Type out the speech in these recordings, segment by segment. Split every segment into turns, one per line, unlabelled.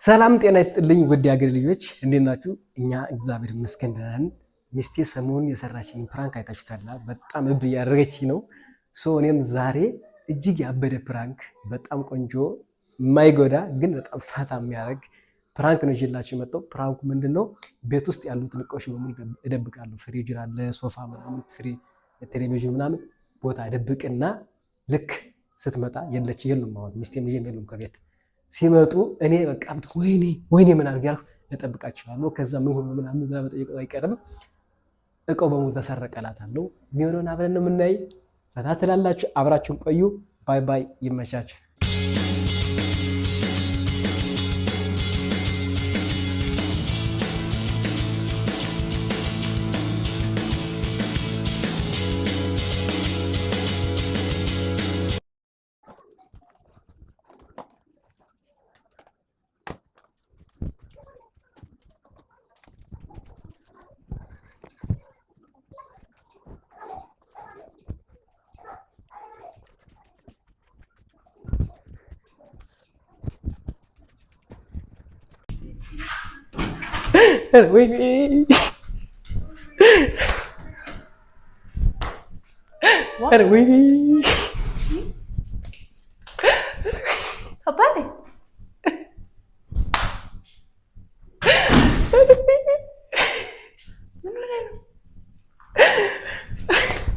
ሰላም ጤና ይስጥልኝ ውድ የአገር ልጆች እንዴት ናችሁ? እኛ እግዚአብሔር ይመስገን ደህና ነን። ሚስቴ ሰሞኑን የሰራችኝ ፕራንክ አይታችሁታል። በጣም እብድ እያደረገችኝ ነው። እኔም ዛሬ እጅግ ያበደ ፕራንክ፣ በጣም ቆንጆ የማይጎዳ ግን በጣም ፈታ የሚያደርግ ፕራንክ ነው ይዤላችሁ የመጣው። ፕራንኩ ምንድነው? ቤት ውስጥ ያሉትን እቃዎች በሙሉ እደብቃለሁ። ፍሪጅ አለ፣ ሶፋ ምናምን፣ ቴሌቪዥን ምናምን ቦታ እደብቅና ልክ ስትመጣ የሉም። አሁን ሚስቴም ልጄም የሉም ከቤት ሲመጡ እኔ በቃ ወይኔ ምን አድርግ ያልኩ እጠብቃቸዋለሁ። ከዛ ምን ሆኖ ምናምን ብላ መጠየቅ አይቀርም። እቃው በሙሉ ተሰረቀላታለሁ። የሚሆነውን አብረን ነው የምናይ። ፈታ ትላላችሁ። አብራችሁን ቆዩ። ባይ ባይ። ይመቻችሁ።
Aparte.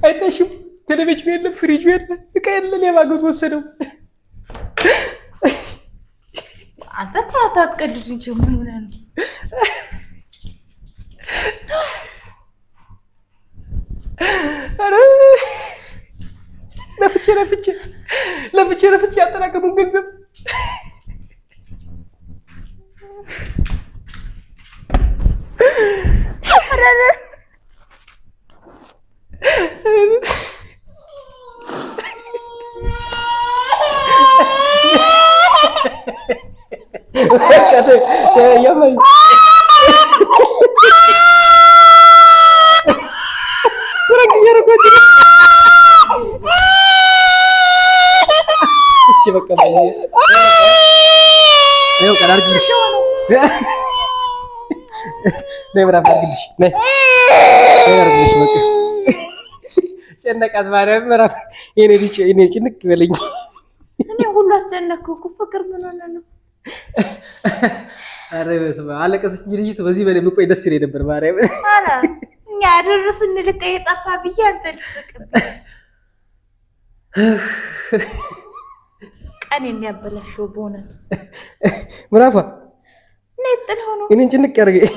አይተሽው ቴሌቪዥን የለ፣ ፍሪጅ የለ፣ እቃ የለ፣ ሌባ ገብቶ ወሰደው።
አንተ ታትቀድድ እንጂ ምን ሆነህ ነው?
ለፍቼ ያጠራቀሙ ገንዘብ ጨነቃት ማርያም እራት የኔ ጭንቅ በለኝ።
እኔ ሁሉ አስጨነቅኩ እኮ። ፍቅር ምን ሆነ ነው?
አረ በስመ አብ አለቀሰች እንጂ ልጅቱ። በዚህ በላይ ብቆይ ደስ ይለኝ ነበር ማርያም።
አላ እኛ ያደረስን ልቀ የጠፋ ብዬ አንተ ልትስቅብኝ። ቀን የሚያበላሽው በእውነት
ምራፋ
ነጥል ሆኖ
እኔን ጭንቅ ያደርገኝ።